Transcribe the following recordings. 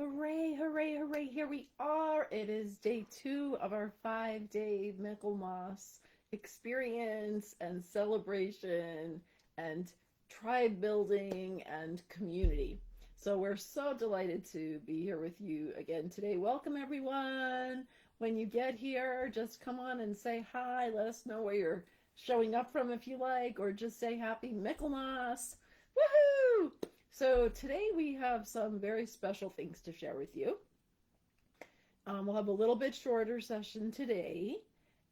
Hooray, hooray, hooray. Here we are. It is day 2 of our 5-day Michaelmas experience and celebration and tribe building and community. So we're so delighted to be here with you again today. Welcome, everyone. When you get here, just come on and say hi. Let us know where you're showing up from if you like, or just say happy Michaelmas. Woohoo! So today we have some very special things to share with you. We'll have a little bit shorter session today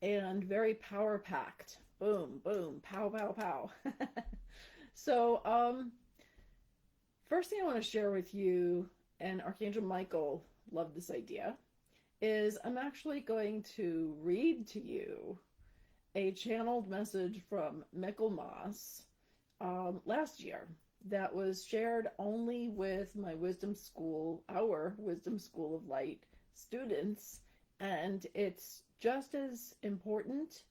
and very power packed. Boom, boom, pow, pow, pow. So first thing I want to share with you, and Archangel Michael loved this idea, is I'm actually going to read to you a channeled message from Michaelmas last year that was shared only with my Wisdom School, our Wisdom School of Light students, and it's just as important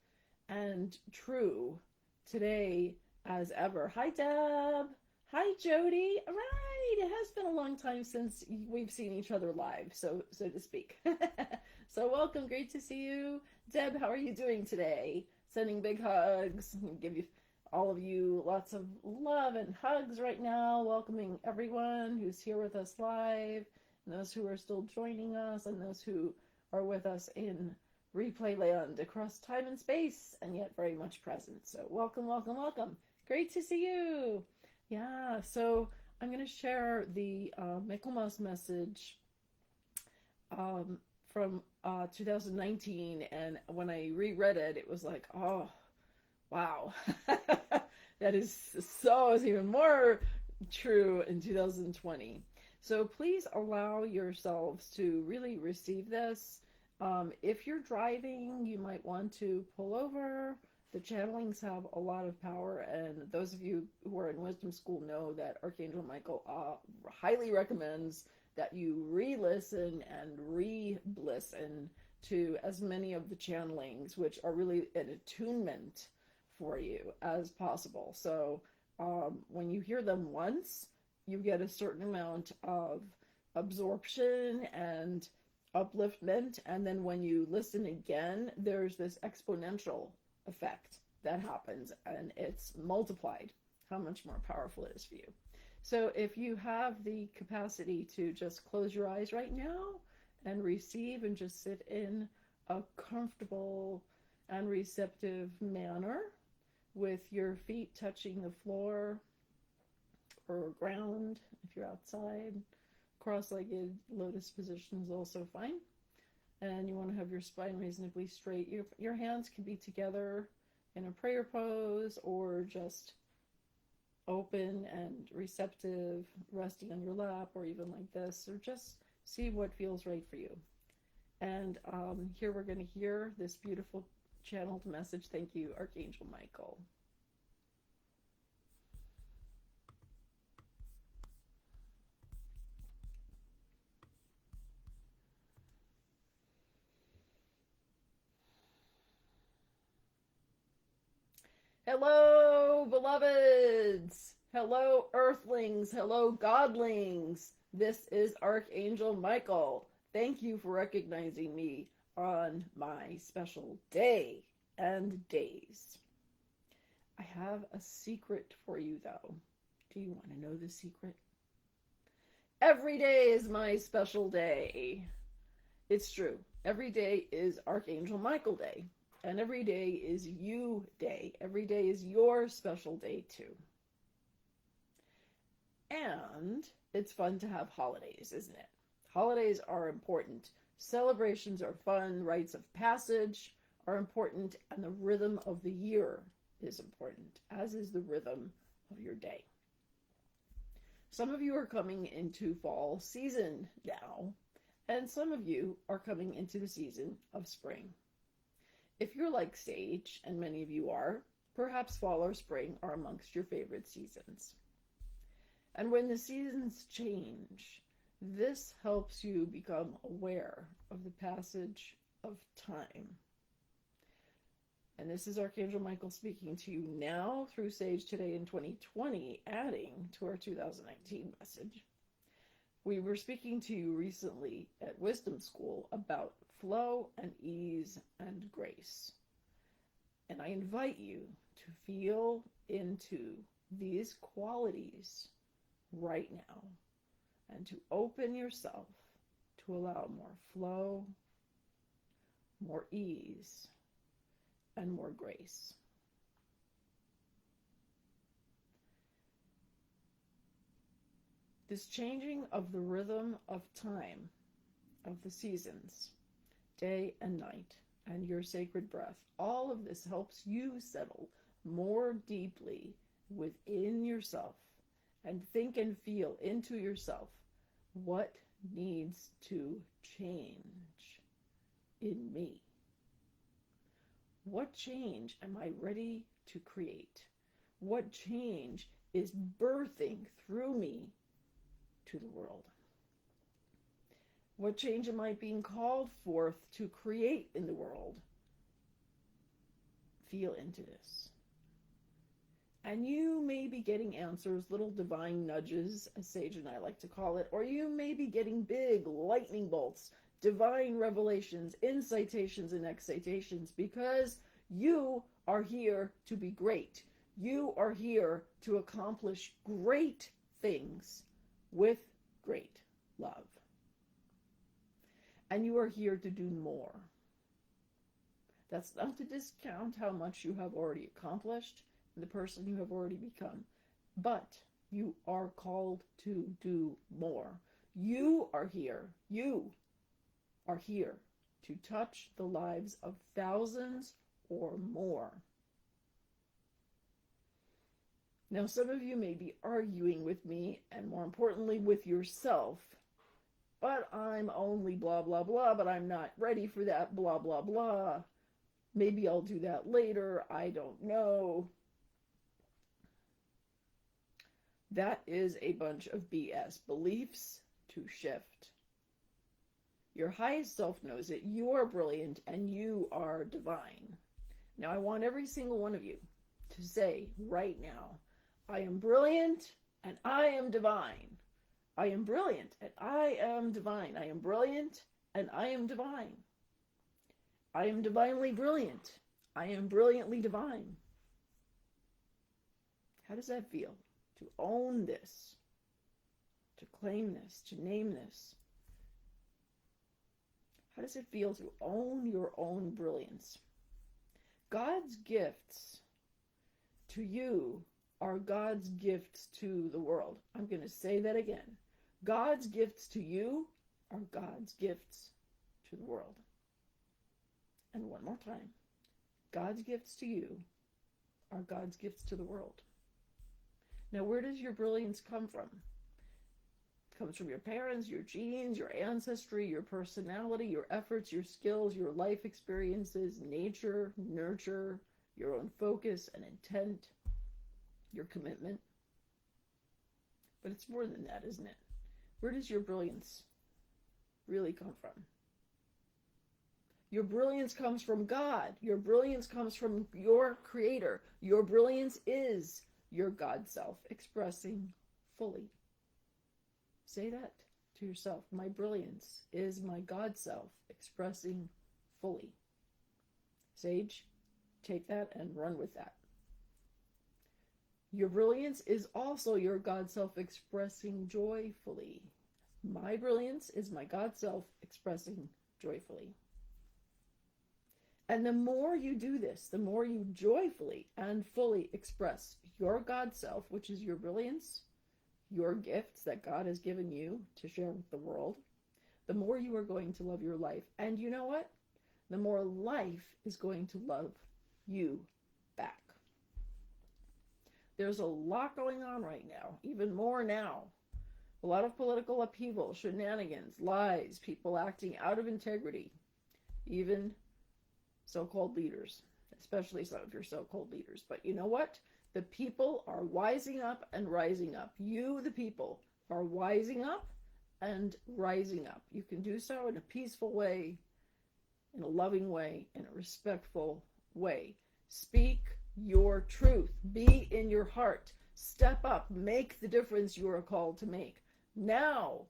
and true today as ever. Hi, Deb. Hi, Jody. All right. It has been a long time since we've seen each other live, so to speak. So welcome. Great to see you. Deb, how are you doing today? Sending big hugs. Give you all of you lots of love and hugs right now. Welcoming everyone who's here with us live, and those who are still joining us, and those who are with us in replay land across time and space, and yet very much present. So welcome, welcome, welcome. Great to see you. Yeah, so I'm going to share the Michaelmas message from 2019, and when I reread it, it was like, oh, wow. That is even more true in 2020. So please allow yourselves to really receive this. If you're driving, you might want to pull over. The channelings have a lot of power, and those of you who are in Wisdom School know that Archangel Michael highly recommends that you re-listen and re-listen to as many of the channelings, which are really an attunement for you, as possible. So when you hear them once, you get a certain amount of absorption and upliftment, and then when you listen again, there's this exponential effect that happens, and it's multiplied how much more powerful it is for you. So if you have the capacity to just close your eyes right now and receive, and just sit in a comfortable and receptive manner with your feet touching the floor or ground if you're outside. Cross-legged lotus position is also fine. And you want to have your spine reasonably straight. Your hands can be together in a prayer pose, or just open and receptive, resting on your lap, or even like this, or just see what feels right for you. And here we're going to hear this beautiful channeled message. Thank you, Archangel Michael. Hello, beloveds. Hello, earthlings. Hello, godlings. This is Archangel Michael. Thank you for recognizing me on my special day and days. I have a secret for you, though. Do you want to know the secret? Every day is my special day. It's true. Every day is Archangel Michael Day. And every day is you day. Every day is your special day, too. And it's fun to have holidays, isn't it? Holidays are important. Celebrations are fun. Rites of passage are important. And the rhythm of the year is important, as is the rhythm of your day. Some of you are coming into fall season now, and some of you are coming into the season of spring. If you're like Sage, and many of you are, perhaps fall or spring are amongst your favorite seasons. And when the seasons change, this helps you become aware of the passage of time. And this is Archangel Michael speaking to you now through Sage Today in 2020, adding to our 2019 message. We were speaking to you recently at Wisdom School about flow and ease and grace. And I invite you to feel into these qualities right now and to open yourself to allow more flow, more ease, and more grace. This changing of the rhythm of time, of the seasons, day and night, and your sacred breath, all of this helps you settle more deeply within yourself and think and feel into yourself what needs to change in me. What change am I ready to create? What change is birthing through me to the world? What change am I being called forth to create in the world? Feel into this. And you may be getting answers, little divine nudges, as Sage and I like to call it, or you may be getting big lightning bolts, divine revelations, incitations, and excitations, because you are here to be great. You are here to accomplish great things with great love. And you are here to do more. That's not to discount how much you have already accomplished and the person you have already become, but you are called to do more. You are here to touch the lives of thousands or more. Now, some of you may be arguing with me, and more importantly, with yourself, but I'm only blah, blah, blah, but I'm not ready for that blah, blah, blah. Maybe I'll do that later. I don't know. That is a bunch of BS. Beliefs to shift. Your highest self knows it. You are brilliant and you are divine. Now, I want every single one of you to say right now, I am brilliant and I am divine. I am brilliant and I am divine. I am brilliant and I am divine. I am divinely brilliant. I am brilliantly divine. How does that feel? To own this, to claim this, to name this. How does it feel to own your own brilliance? God's gifts to you are God's gifts to the world. I'm going to say that again. God's gifts to you are God's gifts to the world. And one more time. God's gifts to you are God's gifts to the world. Now, where does your brilliance come from? It comes from your parents, your genes, your ancestry, your personality, your efforts, your skills, your life experiences, nature, nurture, your own focus and intent, your commitment. But it's more than that, isn't it? Where does your brilliance really come from? Your brilliance comes from God. Your brilliance comes from your Creator. Your brilliance is your God self expressing fully. Say that to yourself. My brilliance is my God self expressing fully. Sage, take that and run with that. Your brilliance is also your God self expressing joyfully. My brilliance is my God self expressing joyfully. And the more you do this, the more you joyfully and fully express your God self, which is your brilliance, your gifts that God has given you to share with the world, the more you are going to love your life. And you know what? The more life is going to love you back. There's a lot going on right now, even more now. A lot of political upheaval, shenanigans, lies, people acting out of integrity, even so-called leaders, especially some of your so-called leaders. But you know what? The people are wising up and rising up. You, the people, are wising up and rising up. You can do so in a peaceful way, in a loving way, in a respectful way. Speak your truth. Be in your heart. Step up. Make the difference you are called to make. Now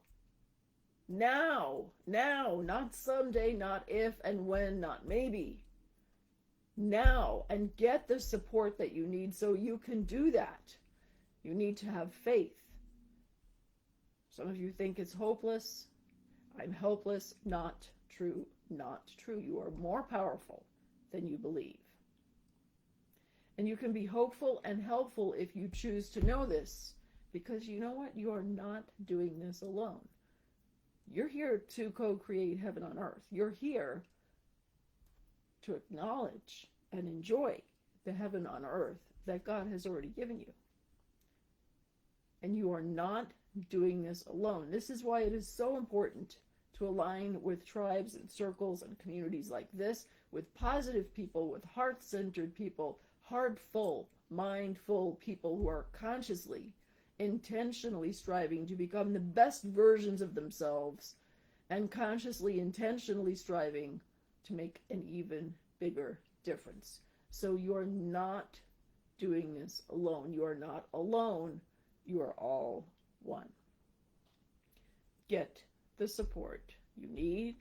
Now, not someday, not if and when, not maybe. Now, and get the support that you need so you can do that. You need to have faith. Some of you think it's hopeless. I'm helpless. Not true. Not true. You are more powerful than you believe. And you can be hopeful and helpful if you choose to know this, because you know what? You are not doing this alone. You're here to co-create heaven on earth. You're here to acknowledge and enjoy the heaven on earth that God has already given you. And you are not doing this alone. This is why it is so important to align with tribes and circles and communities like this, with positive people, with heart-centered people, heartful, mindful people who are consciously, intentionally striving to become the best versions of themselves, and consciously, intentionally striving to make an even bigger difference. So you're not doing this alone. You are not alone. You are all one. Get the support you need.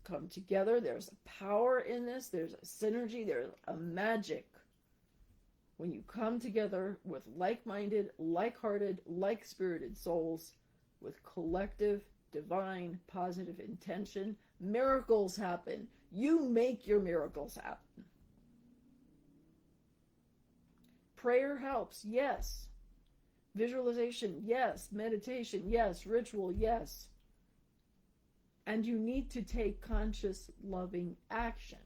Come together. There's a power in this. There's a synergy. There's a magic. When you come together with like-minded, like-hearted, like-spirited souls with collective, divine, positive intention, miracles happen. You make your miracles happen. Prayer helps, yes. Visualization, yes. Meditation, yes. Ritual, yes. And you need to take conscious, loving action.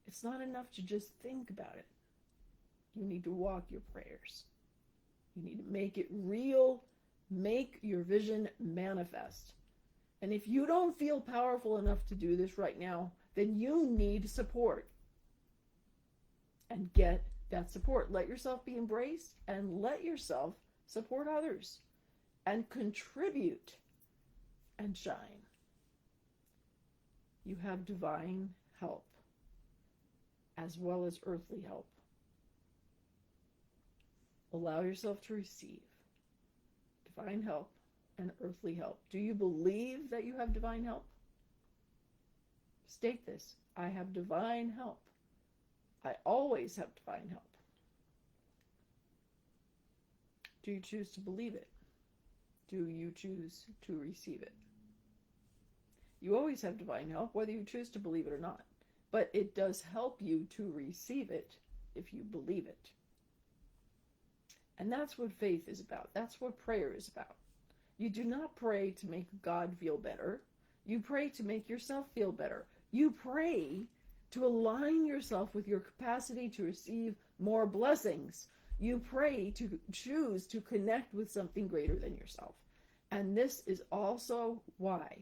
It's not enough to just think about it. You need to walk your prayers. You need to make it real. Make your vision manifest. And if you don't feel powerful enough to do this right now, then you need support. And get that support. Let yourself be embraced and let yourself support others and contribute and shine. You have divine help as well as earthly help. Allow yourself to receive divine help and earthly help. Do you believe that you have divine help? State this. I have divine help. I always have divine help. Do you choose to believe it? Do you choose to receive it? You always have divine help, whether you choose to believe it or not. But it does help you to receive it if you believe it. And that's what faith is about. That's what prayer is about. You do not pray to make God feel better. You pray to make yourself feel better. You pray to align yourself with your capacity to receive more blessings. You pray to choose to connect with something greater than yourself. And this is also why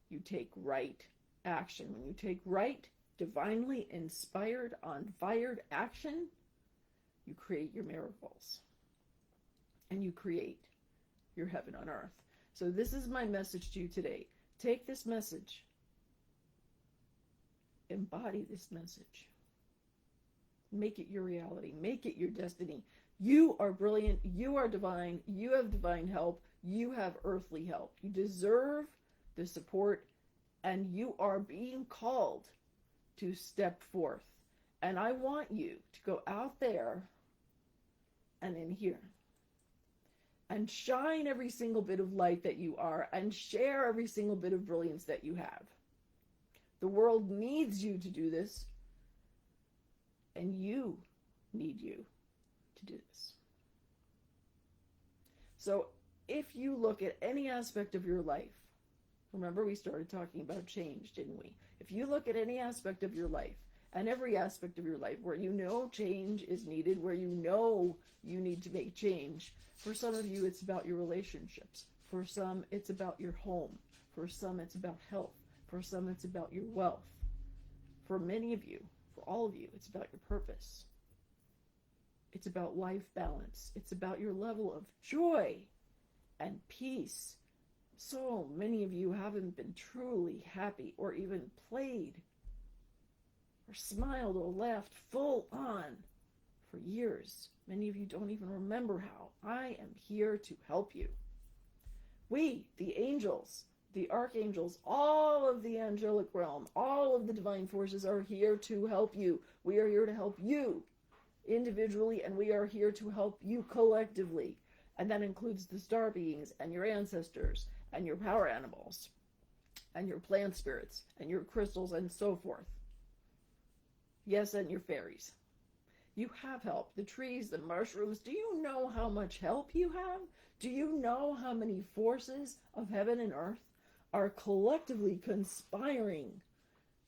you take right action. When you take right, divinely inspired, on-fired action, you create your miracles. And you create your heaven on earth. So this is my message to you today. Take this message. Embody this message. Make it your reality. Make it your destiny. You are brilliant. You are divine. You have divine help. You have earthly help. You deserve the support, and you are being called to step forth. And I want you to go out there and in here and shine every single bit of light that you are and share every single bit of brilliance that you have. The world needs you to do this, and you need you to do this. So if you look at any aspect of your life, remember we started talking about change, didn't we? If you look at any aspect of your life, and every aspect of your life where you know change is needed, where you know you need to make change, for some of you it's about your relationships. For some it's about your home. For some it's about health. For some it's about your wealth. For many of you, for all of you, it's about your purpose. It's about life balance. It's about your level of joy and peace. So many of you haven't been truly happy or even played or smiled or laughed full on for years. Many of you don't even remember how. I am here to help you. We, the angels, the archangels, all of the angelic realm, all of the divine forces are here to help you. We are here to help you individually, and we are here to help you collectively. And that includes the star beings and your ancestors and your power animals and your plant spirits and your crystals and so forth. Yes, and your fairies. You have help. The trees, the mushrooms. Do you know how much help you have? Do you know how many forces of heaven and earth are collectively conspiring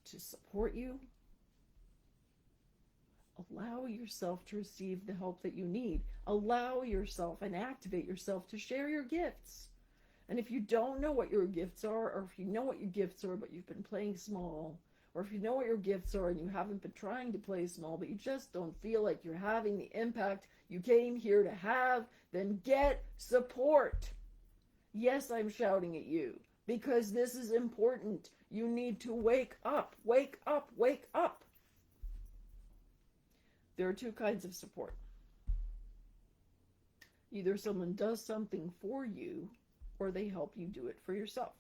to support you? Allow yourself to receive the help that you need. Allow yourself and activate yourself to share your gifts. And if you don't know what your gifts are, or if you know what your gifts are but you've been playing small, or if you know what your gifts are and you haven't been trying to play small but you just don't feel like you're having the impact you came here to have, then get support. Yes, I'm shouting at you because this is important. You need to wake up, wake up, wake up. There are two kinds of support. Either someone does something for you, or they help you do it for yourself.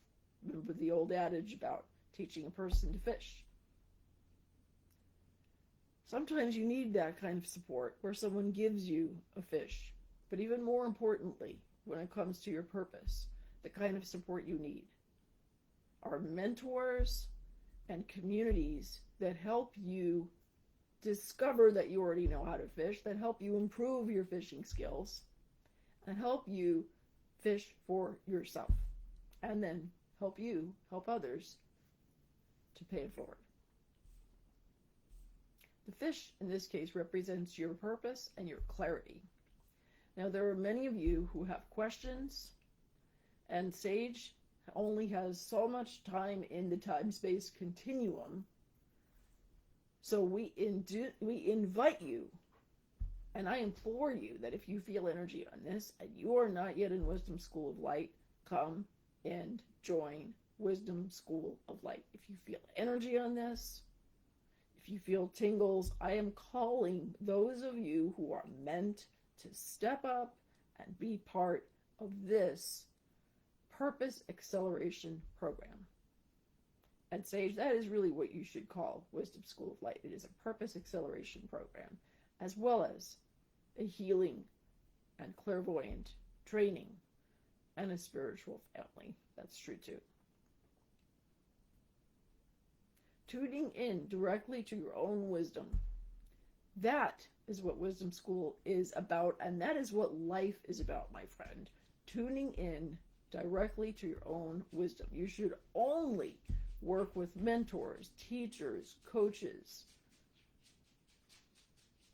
Remember the old adage about teaching a person to fish. Sometimes you need that kind of support where someone gives you a fish. But even more importantly, when it comes to your purpose, the kind of support you need are mentors and communities that help you discover that you already know how to fish, that help you improve your fishing skills, and help you fish for yourself, and then help you help others to pay it forward. The fish, in this case, represents your purpose and your clarity. Now, there are many of you who have questions, and Sage only has so much time in the time-space continuum. So we invite you, and I implore you that if you feel energy on this and you are not yet in Wisdom School of Light, come and join Wisdom School of Light. If you feel energy on this, if you feel tingles, I am calling those of you who are meant to step up and be part of this purpose acceleration program. And Sage, that is really what you should call Wisdom School of Light. It is a purpose acceleration program, as well as a healing and clairvoyant training and a spiritual family. That's true too. Tuning in directly to your own wisdom. That is what Wisdom School is about, and that is what life is about, my friend. Tuning in directly to your own wisdom. You should only work with mentors, teachers, coaches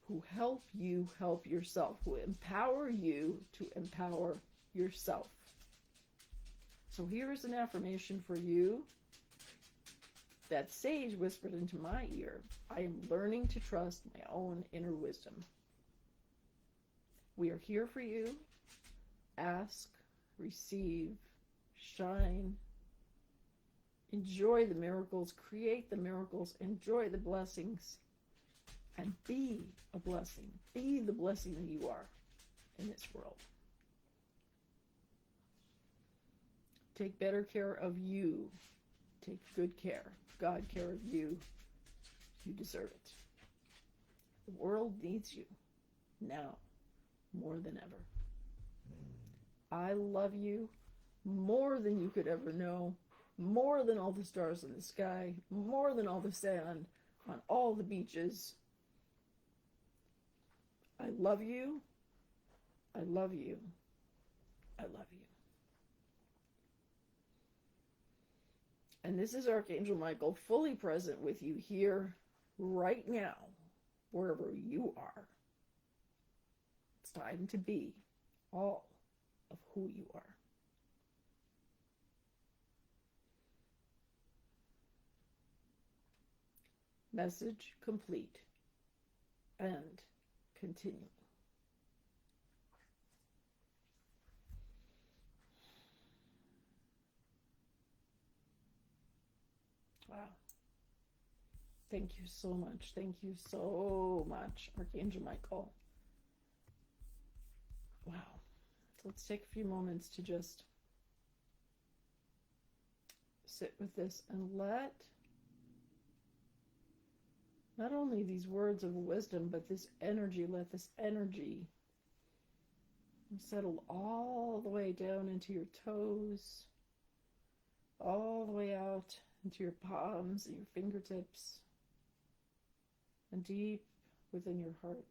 who help you help yourself, who empower you to empower yourself. So here is an affirmation for you that Sage whispered into my ear. I am learning to trust my own inner wisdom. We are here for you. Ask, receive, shine. Enjoy the miracles, create the miracles, enjoy the blessings, and be a blessing. Be the blessing that you are in this world. Take better care of you. Take good care, God care of you. You deserve it. The world needs you now more than ever. I love you more than you could ever know. More than all the stars in the sky, more than all the sand on all the beaches. I love you. I love you. I love you. And this is Archangel Michael, fully present with you here, right now, wherever you are. It's time to be all of who you are. Message complete and continue. Wow. Thank you so much. Thank you so much, Archangel Michael. Wow. So let's take a few moments to just sit with this and let not only these words of wisdom, but this energy, let this energy settle all the way down into your toes, all the way out into your palms and your fingertips, and deep within your heart.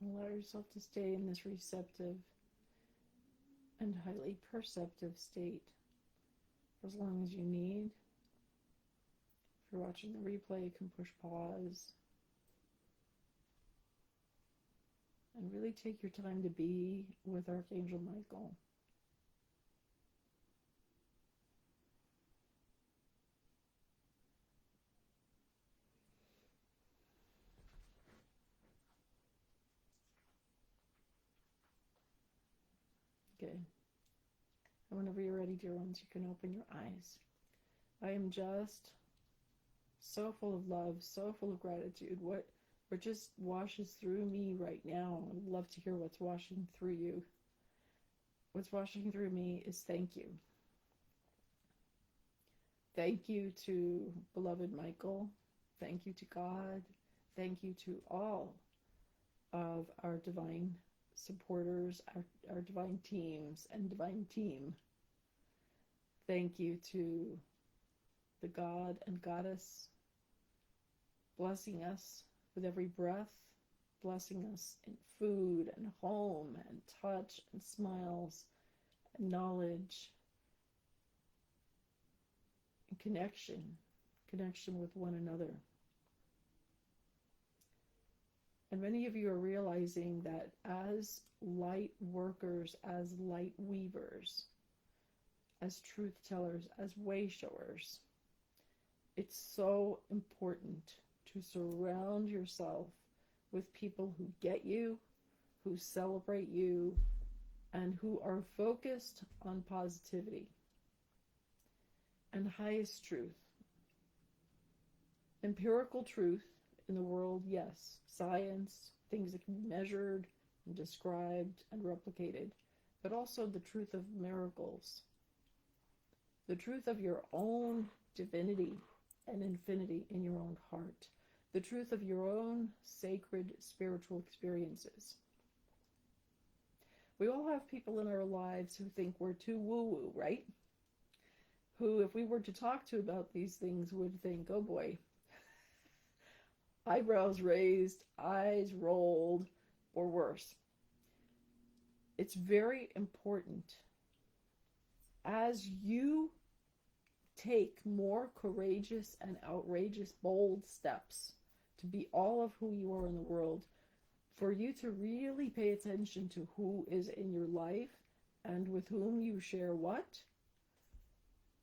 Allow yourself to stay in this receptive and highly perceptive state for as long as you need. If you're watching the replay, you can push pause and really take your time to be with Archangel Michael. Okay. And whenever you're ready, dear ones, you can open your eyes. I am just so full of love, so full of gratitude. What just washes through me right now, I'd love to hear what's washing through you. What's washing through me is thank you. Thank you to beloved Michael. Thank you to God. Thank you to all of our divine supporters, our divine teams and divine team. Thank you to the God and Goddess blessing us with every breath, blessing us in food and home and touch and smiles and knowledge and connection with one another. And many of you are realizing that as light workers, as light weavers, as truth tellers, as way showers, it's so important to surround yourself with people who get you, who celebrate you, and who are focused on positivity and highest truth. Empirical truth in the world, yes. Science, things that can be measured and described and replicated, but also the truth of miracles, the truth of your own divinity and infinity in your own heart, the truth of your own sacred spiritual experiences. We all have people in our lives who think we're too woo-woo, right? Who, if we were to talk to about these things, would think, oh boy, eyebrows raised, eyes rolled, or worse. It's very important as you take more courageous and outrageous, bold steps to be all of who you are in the world, for you to really pay attention to who is in your life and with whom you share what,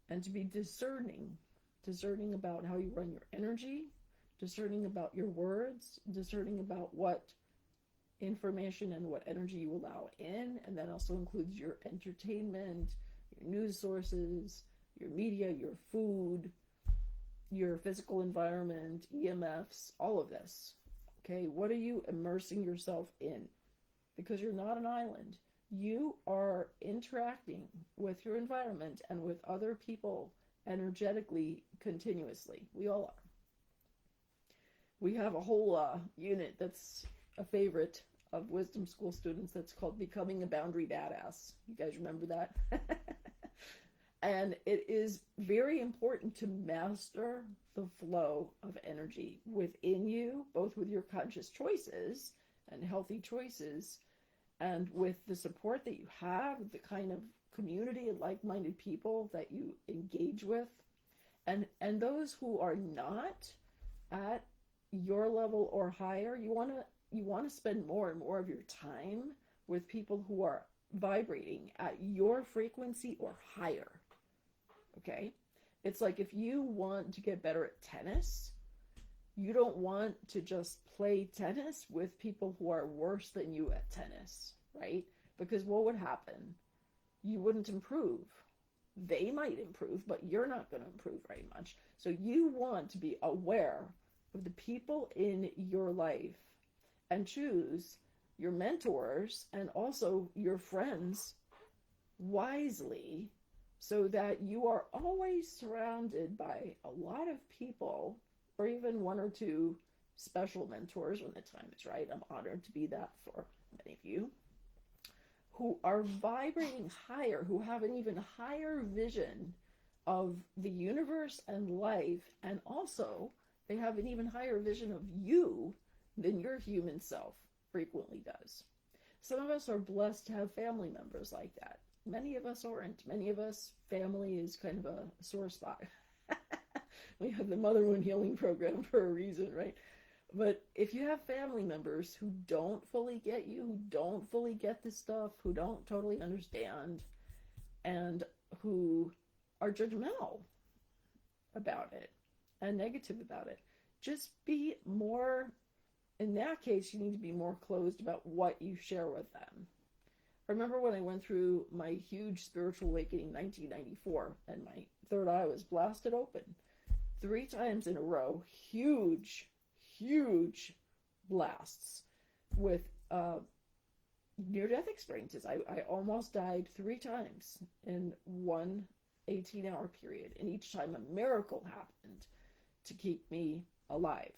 and to be discerning about how you run your energy, discerning about your words, discerning about what information and what energy you allow in, and that also includes your entertainment, your news sources, your media, your food, your physical environment, EMFs, all of this. Okay, what are you immersing yourself in? Because you're not an island. You are interacting with your environment and with other people energetically continuously. We all are. We have a whole unit that's a favorite of wisdom school students that's called Becoming a Boundary Badass. You guys remember that? And it is very important to master the flow of energy within you, both with your conscious choices and healthy choices, and with the support that you have, the kind of community and like-minded people that you engage with, and those who are not at your level or higher, you want to spend more and more of your time with people who are vibrating at your frequency or higher. Okay? It's like if you want to get better at tennis, you don't want to just play tennis with people who are worse than you at tennis, right? Because what would happen? You wouldn't improve. They might improve, but you're not going to improve very much. So you want to be aware of the people in your life and choose your mentors and also your friends wisely, so that you are always surrounded by a lot of people, or even one or two special mentors when the time is right. I'm honored to be that for many of you, who are vibrating higher, who have an even higher vision of the universe and life, and also they have an even higher vision of you than your human self frequently does. Some of us are blessed to have family members like that. Many of us aren't. Many of us, family is kind of a sore spot. We have the Mother Wound Healing Program for a reason, right? But if you have family members who don't fully get you, who don't fully get this stuff, who don't totally understand, and who are judgmental about it and negative about it, just be more, in that case, you need to be more closed about what you share with them. I remember when I went through my huge spiritual awakening in 1994, and my third eye was blasted open 3 times in a row, huge blasts with near-death experiences. I almost died 3 times in one 18-hour period, and each time a miracle happened to keep me alive.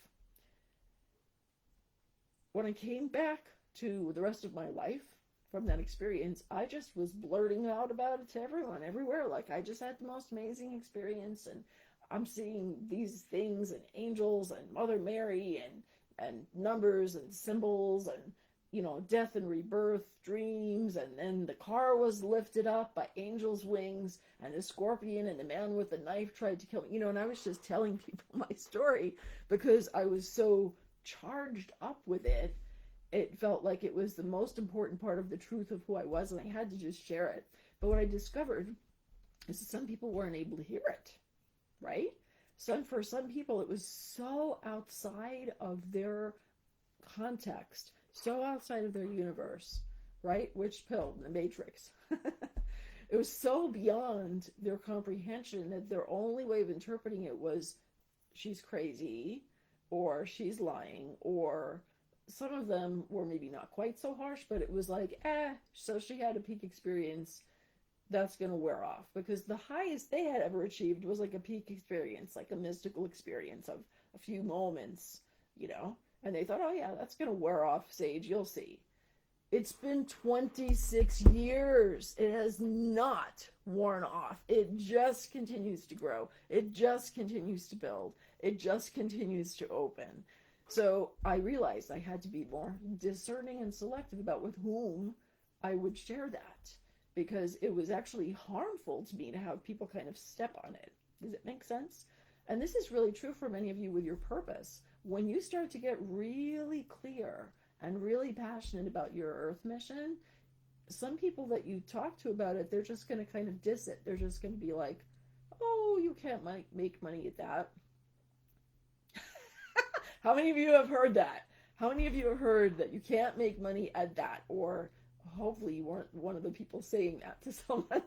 When I came back to the rest of my life from that experience, I just was blurting out about it to everyone, everywhere. Like, I just had the most amazing experience, and I'm seeing these things, and angels, and Mother Mary, and numbers, and symbols, and, you know, death and rebirth dreams, and then the car was lifted up by angels' wings, and the scorpion and the man with the knife tried to kill me, you know, and I was just telling people my story because I was so charged up with it. It felt like it was the most important part of the truth of who I was, and I had to just share it. But what I discovered is that some people weren't able to hear it, right? For some people, it was so outside of their context, so outside of their universe, right? Which pill? The Matrix. It was so beyond their comprehension that their only way of interpreting it was, she's crazy, or she's lying, or some of them were maybe not quite so harsh, but it was like, so she had a peak experience, that's going to wear off. Because the highest they had ever achieved was like a peak experience, like a mystical experience of a few moments, you know? And they thought, oh yeah, that's going to wear off, Sage, you'll see. It's been 26 years. It has not worn off. It just continues to grow. It just continues to build. It just continues to open. So I realized I had to be more discerning and selective about with whom I would share that, because it was actually harmful to me to have people kind of step on it. Does it make sense? And this is really true for many of you with your purpose. When you start to get really clear and really passionate about your earth mission, some people that you talk to about it, they're just going to kind of diss it. They're just going to be like, oh, you can't make money at that. How many of you have heard that? How many of you have heard that you can't make money at that? Or hopefully you weren't one of the people saying that to someone.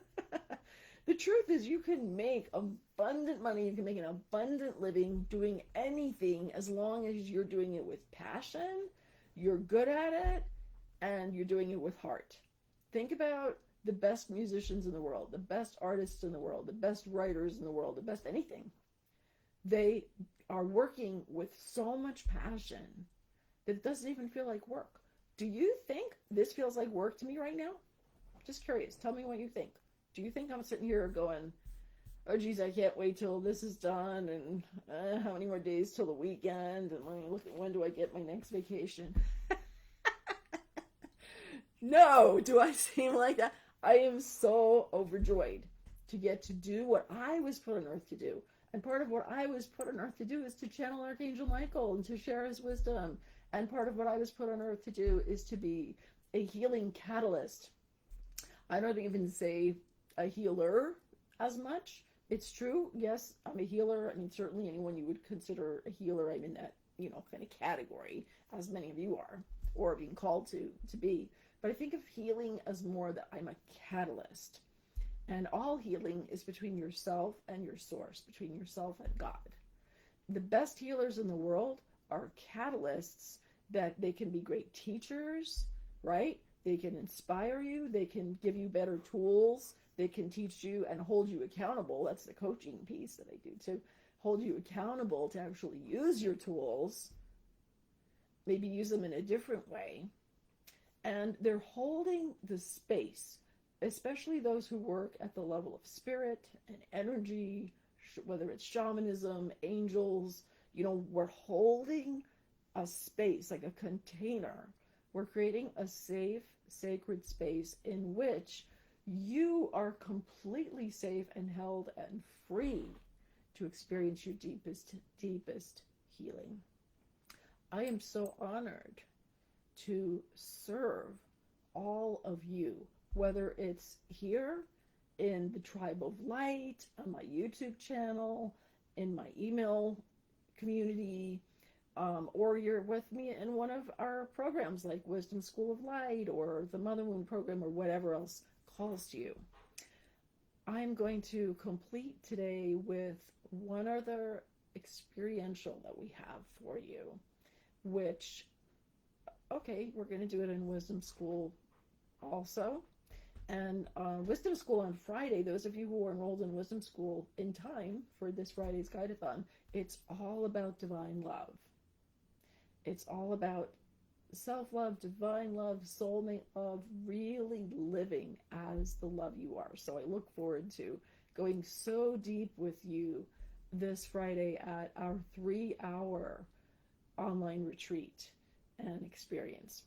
The truth is, you can make abundant money. You can make an abundant living doing anything as long as you're doing it with passion, you're good at it, and you're doing it with heart. Think about the best musicians in the world, the best artists in the world, the best writers in the world, the best anything. They are working with so much passion that it doesn't even feel like work. Do you think this feels like work to me right now? Just curious. Tell me what you think. Do you think I'm sitting here going, oh geez, I can't wait till this is done, and how many more days till the weekend, and let me look at when do I get my next vacation? No, do I seem like that? I am so overjoyed to get to do what I was put on earth to do. And part of what I was put on earth to do is to channel Archangel Michael and to share his wisdom. And part of what I was put on earth to do is to be a healing catalyst. I don't even say a healer as much. It's true, yes, I'm a healer. I mean, certainly anyone you would consider a healer, I'm in that, kind of category, as many of you are, or being called to be. But I think of healing as more that I'm a catalyst. And all healing is between yourself and your source, between yourself and God. The best healers in the world are catalysts, that they can be great teachers, right? They can inspire you. They can give you better tools. They can teach you and hold you accountable. That's the coaching piece that I do, to hold you accountable to actually use your tools, maybe use them in a different way. And they're holding the space, especially those who work at the level of spirit and energy, whether it's shamanism, angels, we're holding a space, like a container. We're creating a safe, sacred space in which you are completely safe and held and free to experience your deepest healing. I am so honored to serve all of you, whether it's here in the Tribe of Light, on my YouTube channel, in my email community, or you're with me in one of our programs like Wisdom School of Light or the Mother Moon program or whatever else calls to you. I'm going to complete today with one other experiential that we have for you, which, okay, we're going to do it in Wisdom School also. And Wisdom School on Friday, those of you who are enrolled in Wisdom School in time for this Friday's Guide-a-thon, it's all about divine love. It's all about self-love, divine love, soulmate love, really living as the love you are. So I look forward to going so deep with you this Friday at our 3-hour online retreat and experience.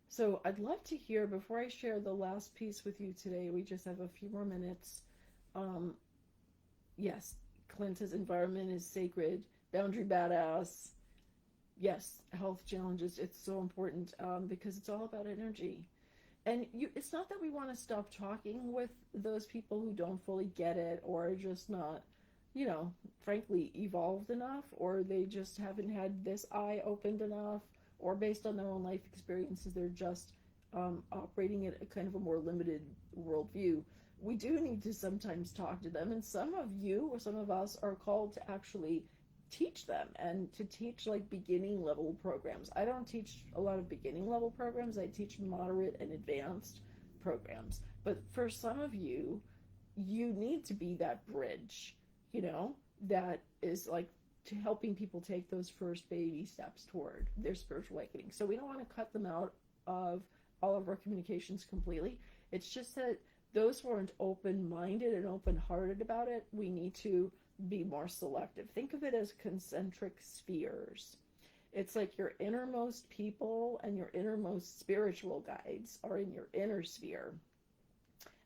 So I'd love to hear, before I share the last piece with you today, we just have a few more minutes. Yes, Clint says environment is sacred, boundary badass. Yes, health challenges, it's so important because it's all about energy. And it's not that we want to stop talking with those people who don't fully get it, or are just not, frankly, evolved enough, or they just haven't had this eye opened enough, or based on their own life experiences, they're just operating at a kind of a more limited worldview. We do need to sometimes talk to them, and some of you or some of us are called to actually teach them, and to teach like beginning level programs. I don't teach a lot of beginning level programs. I teach moderate and advanced programs. But for some of you, you need to be that bridge, that is like to helping people take those first baby steps toward their spiritual awakening. So we don't want to cut them out of all of our communications completely. It's just that those who aren't open-minded and open-hearted about it, we need to be more selective. Think of it as concentric spheres. It's like your innermost people and your innermost spiritual guides are in your inner sphere.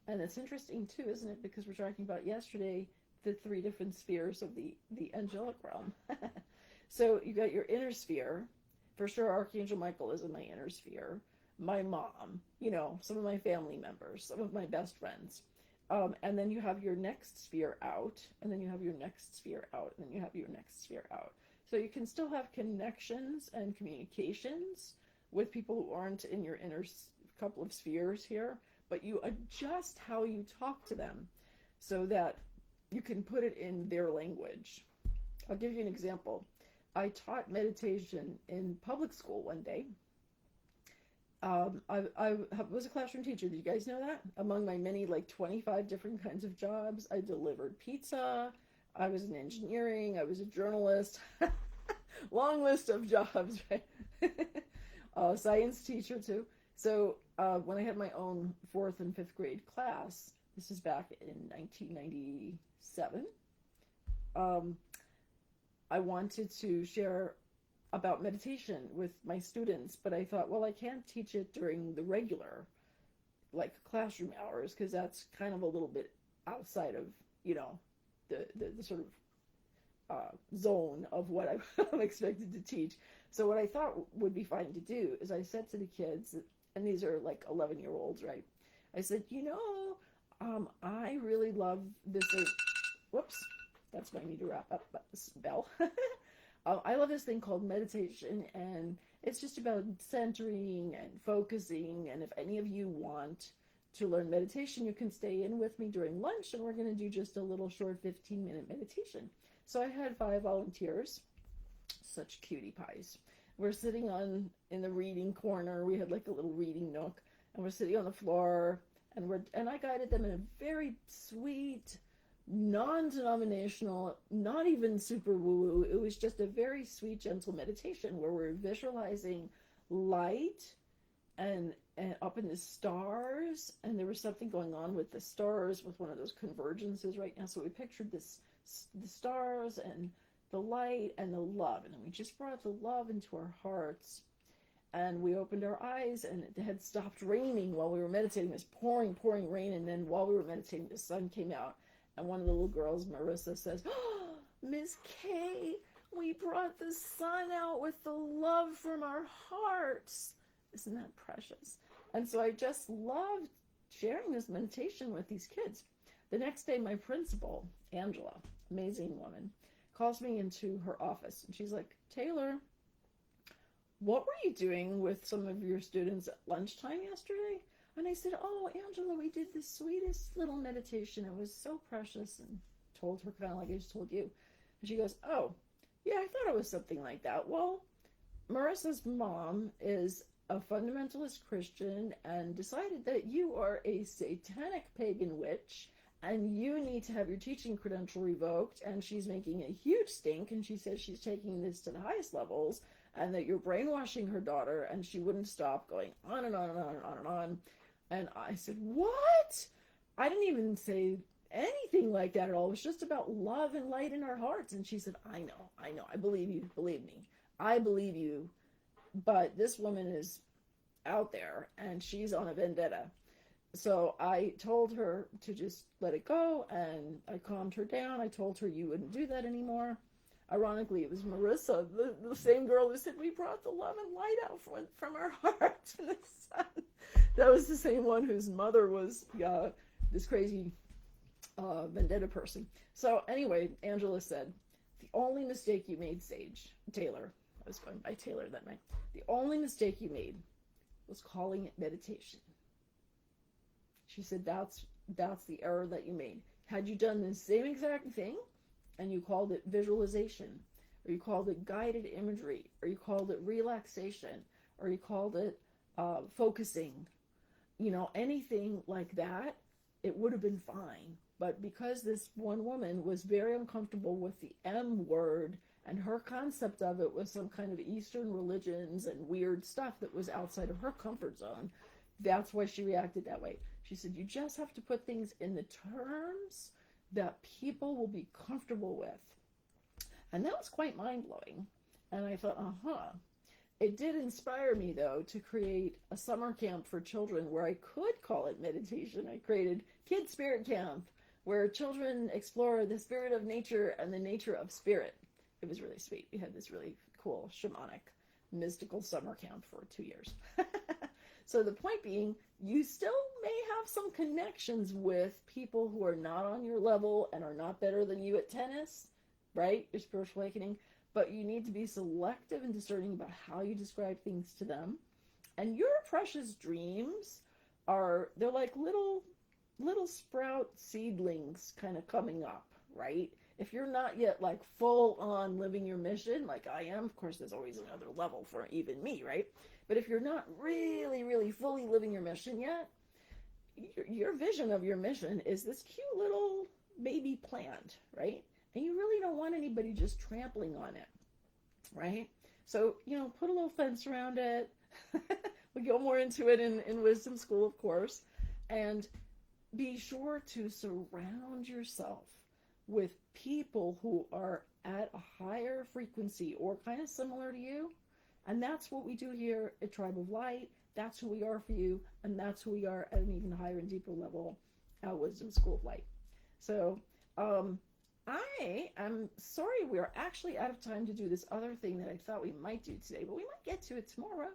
And it's interesting too, isn't it? Because we're talking about yesterday the 3 different spheres of the angelic realm. So you got your inner sphere. For sure, Archangel Michael is in my inner sphere. My mom, some of my family members, some of my best friends. And then you have your next sphere out, and then you have your next sphere out, and then you have your next sphere out. So you can still have connections and communications with people who aren't in your inner couple of spheres here, but you adjust how you talk to them so that you can put it in their language. I'll give you an example. I taught meditation in public school one day. I was a classroom teacher. Did you guys know that? Among my many, 25 different kinds of jobs, I delivered pizza. I was in engineering. I was a journalist. Long list of jobs, right? Science teacher, too. So when I had my own 4th and 5th grade class, this is back in 1997, I wanted to share about meditation with my students, but I thought, well, I can't teach it during the regular, classroom hours, because that's kind of a little bit outside of, the sort of zone of what I'm expected to teach. So what I thought would be fine to do is I said to the kids, and these are like 11-year-olds, right? I said, I really love this. Whoops, that's my need to wrap up this bell. I love this thing called meditation, and it's just about centering and focusing. And if any of you want to learn meditation, you can stay in with me during lunch, and we're going to do just a little short 15-minute meditation. So I had 5 volunteers, such cutie pies. We're sitting in the reading corner. We had like a little reading nook, and we're sitting on the floor, and I guided them in a very sweet, non-denominational, not even super woo-woo. It was just a very sweet, gentle meditation where we're visualizing light and up in the stars, and there was something going on with the stars with one of those convergences right now. So we pictured the stars and the light and the love, and then we just brought the love into our hearts, and we opened our eyes, and it had stopped raining while we were meditating. It was pouring rain, and then while we were meditating, the sun came out, and one of the little girls, Marissa, says, "Oh, Miss K, we brought the sun out with the love from our hearts." Isn't that precious? And so I just loved sharing this meditation with these kids. The next day, my principal, Angela, amazing woman, calls me into her office, and she's like, "Taylor, what were you doing with some of your students at lunchtime yesterday?" And I said, "Oh, Angela, we did the sweetest little meditation. It was so precious," and told her kind of like I just told you. And she goes, "Oh, yeah, I thought it was something like that. Well, Marissa's mom is a fundamentalist Christian and decided that you are a satanic pagan witch and you need to have your teaching credential revoked, and she's making a huge stink, and she says she's taking this to the highest levels, and that you're brainwashing her daughter," and she wouldn't stop going on and on and on and on and on. And I said, "What?" I didn't even say anything like that at all. It was just about love and light in our hearts. And she said, I know, I believe you, believe me. I believe you, but this woman is out there, and she's on a vendetta. So I told her to just let it go, and I calmed her down. I told her you wouldn't do that anymore. Ironically, it was Marissa, the same girl who said we brought the love and light out from our hearts in the sun. That was the same one whose mother was this crazy vendetta person. So anyway, Angela said, "The only mistake you made, Taylor," I was going by Taylor that night, "the only mistake you made was calling it meditation." She said, that's the error that you made. Had you done the same exact thing, and you called it visualization, or you called it guided imagery, or you called it relaxation, or you called it focusing, anything like that, it would have been fine. But because this one woman was very uncomfortable with the M word, and her concept of it was some kind of Eastern religions and weird stuff that was outside of her comfort zone, that's why she reacted that way. She said, "You just have to put things in the terms that people will be comfortable with." And that was quite mind-blowing. And I thought, It did inspire me, though, to create a summer camp for children where I could call it meditation. I created Kid Spirit Camp, where children explore the spirit of nature and the nature of spirit. It was really sweet. We had this really cool shamanic, mystical summer camp for 2 years. So the point being, you still may have some connections with people who are not on your level and are not better than you at tennis, right? Your spiritual awakening. But you need to be selective and discerning about how you describe things to them. And your precious dreams they're like little sprout seedlings kind of coming up, right? If you're not yet like full on living your mission, like I am, of course, there's always another level for even me, right? But if you're not really, really fully living your mission yet, your vision of your mission is this cute little baby plant, right? And you really don't want anybody just trampling on it, right? So, put a little fence around it. We go more into it in Wisdom School, of course. And be sure to surround yourself with people who are at a higher frequency or kind of similar to you. And that's what we do here at Tribe of Light. That's who we are for you. And that's who we are at an even higher and deeper level at Wisdom School of Light. So, I am sorry we're actually out of time to do this other thing that I thought we might do today, but we might get to it tomorrow.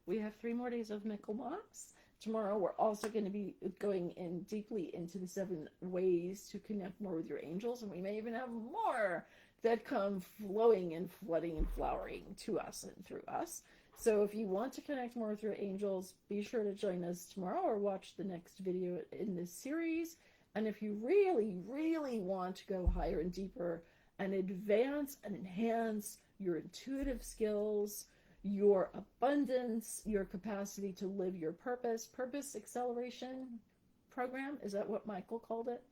We have 3 more days of Michaelmas. Tomorrow we're also going to be going in deeply into the 7 ways to connect more with your angels, and we may even have more that come flowing and flooding and flowering to us and through us. So if you want to connect more with your angels, be sure to join us tomorrow or watch the next video in this series. And if you really, really want to go higher and deeper and advance and enhance your intuitive skills, your abundance, your capacity to live your purpose acceleration program, is that what Michael called it?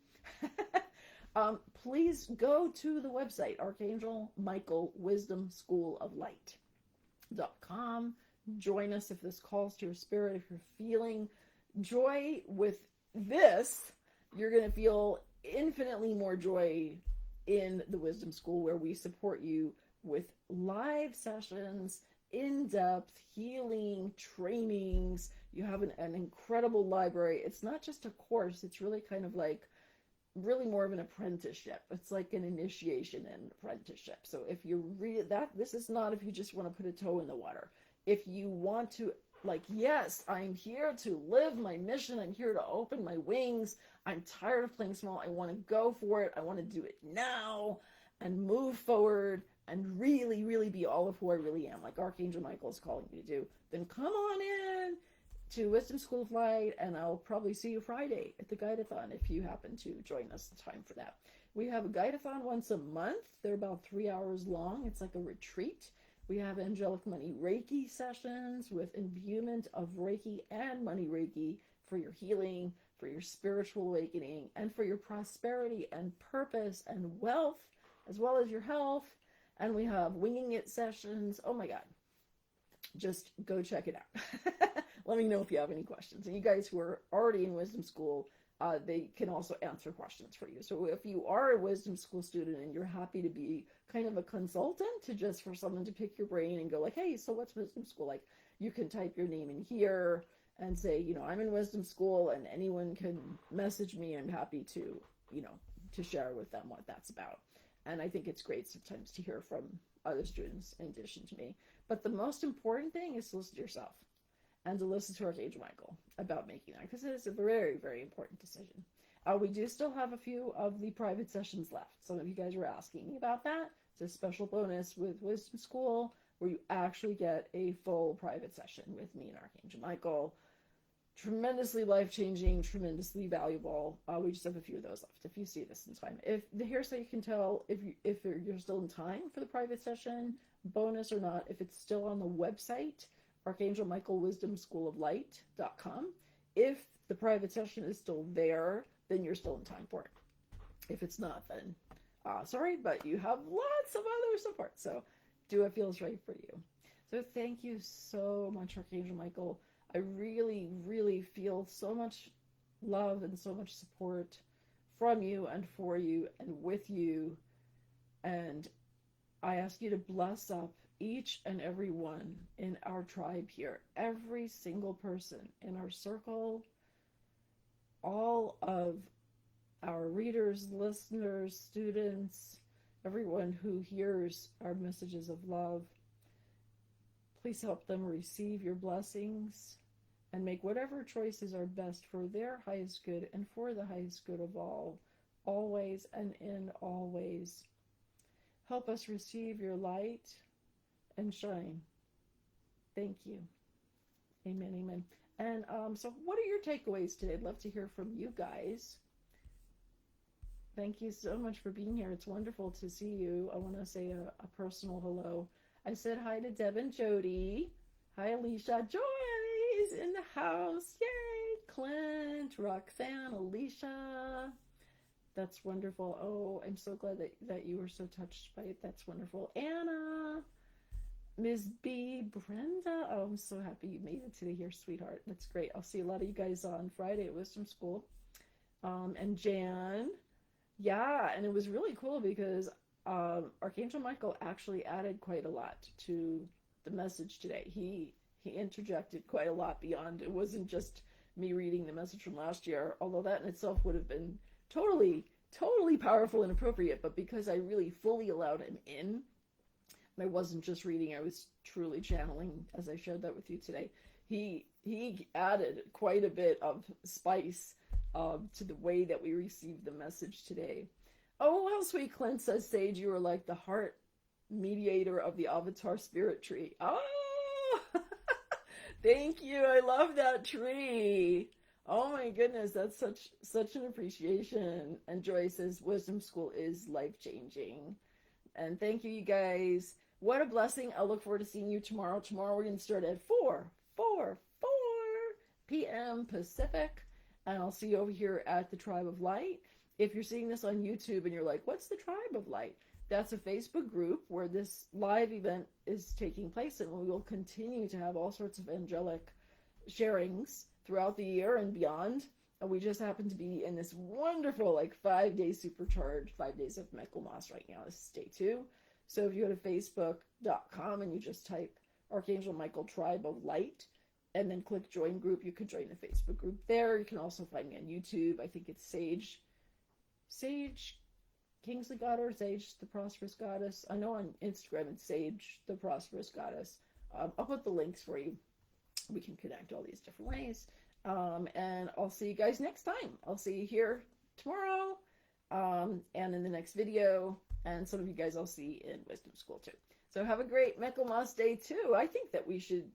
Please go to the website, Archangel Michael Wisdom School of Light.com. Join us if this calls to your spirit. If you're feeling joy with this, you're going to feel infinitely more joy in the Wisdom School, where we support you with live sessions, in-depth healing trainings. You have an incredible library. It's not just a course. It's really kind of like really more of an apprenticeship. It's like an initiation and apprenticeship. So if you read that, this is not if you just want to put a toe in the water. If you want to, like, yes, I'm here to live my mission. I'm here to open my wings. I'm tired of playing small. I want to go for it. I want to do it now and move forward and really, really be all of who I really am, like Archangel Michael is calling me to do. Then come on in to Wisdom School of Light, and I'll probably see you Friday at the Guide-a-thon if you happen to join us in time for that. We have a Guide-a-thon once a month. They're about 3 hours long. It's like a retreat. We have Angelic Money Reiki sessions with imbuement of Reiki and Money Reiki for your healing, for your spiritual awakening, and for your prosperity and purpose and wealth, as well as your health. And we have Winging It sessions. Oh my God. Just go check it out. Let me know if you have any questions. And you guys who are already in Wisdom School, they can also answer questions for you. So if you are a Wisdom School student and you're happy to be kind of a consultant to just for someone to pick your brain and go like, hey, so what's Wisdom School like? You can type your name in here and say, you know, I'm in Wisdom School, and anyone can message me. I'm happy to, you know, to share with them what that's about. And I think it's great sometimes to hear from other students in addition to me. But the most important thing is to listen to yourself and to listen to Archangel Michael about making that, because it is a very, very important decision. We do still have a few of the private sessions left. Some of you guys were asking me about that. It's a special bonus with Wisdom School where you actually get a full private session with me and Archangel Michael. Tremendously life-changing, tremendously valuable. We just have a few of those left if you see this in time. Here's how you can tell if you're still in time for the private session, bonus or not, if it's still on the website, Archangel Michael Wisdom School of Light.com. If the private session is still there, then you're still in time for it. If it's not, then sorry, but you have lots of other support. So do what feels right for you. So thank you so much, Archangel Michael. I really, really feel so much love and so much support from you and for you and with you. And I ask you to bless up each and every one in our tribe here, every single person in our circle, all of our readers, listeners, students, everyone who hears our messages of love. Please help them receive your blessings and make whatever choices are best for their highest good and for the highest good of all, always and in all ways. Help us receive your light and shine. Thank you. Amen, amen. And so what are your takeaways today? I'd love to hear from you guys. Thank you so much for being here. It's wonderful to see you. I want to say a personal hello. I said hi to Deb and Jody. Hi, Alicia. Joy is in the house. Yay! Clint, Roxanne, Alicia. That's wonderful. Oh, I'm so glad that you were so touched by it. That's wonderful. Anna, Ms. B, Brenda. Oh, I'm so happy you made it today here, sweetheart. That's great. I'll see a lot of you guys on Friday at Wisdom School. And Jan. Yeah, and it was really cool because Archangel Michael actually added quite a lot to the message today. He interjected quite a lot beyond. It wasn't just me reading the message from last year, although that in itself would have been totally totally powerful and appropriate, but because I really fully allowed him in, and I wasn't just reading, I was truly channeling, as I shared that with you today. He added quite a bit of spice to the way that we received the message today. Oh, how sweet. Clint says, Sage, you are like the heart mediator of the Avatar spirit tree. Oh, thank you. I love that tree. Oh my goodness, that's such an appreciation. And Joy says, Wisdom School is life-changing. And thank you, you guys. What a blessing. I'll look forward to seeing you tomorrow. Tomorrow we're going to start at 4 p.m. Pacific. And I'll see you over here at the Tribe of Light. If you're seeing this on YouTube and you're like, what's the Tribe of Light? That's a Facebook group where this live event is taking place, and we will continue to have all sorts of angelic sharings throughout the year and beyond. And we just happen to be in this wonderful, like, 5-day supercharged, 5 days of Michaelmas right now. This is day 2. So if you go to facebook.com and you just type Archangel Michael Tribe of Light and then click join group, you can join the Facebook group there. You can also find me on YouTube. I think it's Sage Kingsley Goddess, Sage the Prosperous Goddess. I know on Instagram it's Sage the Prosperous Goddess. I'll put the links for you. We can connect all these different ways. And I'll see you guys next time. I'll see you here tomorrow and in the next video. And some of you guys I'll see in Wisdom School too. So have a great Michaelmas Day 2. I think that we should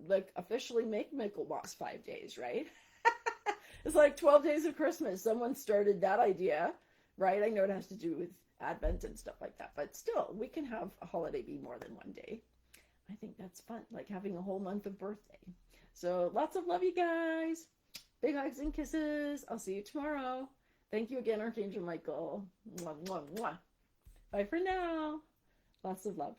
like officially make Michaelmas 5 days, right? It's like 12 days of Christmas. Someone started that idea, right? I know it has to do with Advent and stuff like that, but still, we can have a holiday be more than one day. I think that's fun, like having a whole month of birthday. So lots of love, you guys. Big hugs and kisses. I'll see you tomorrow. Thank you again, Archangel Michael. Mwah, mwah, mwah. Bye for now. Lots of love.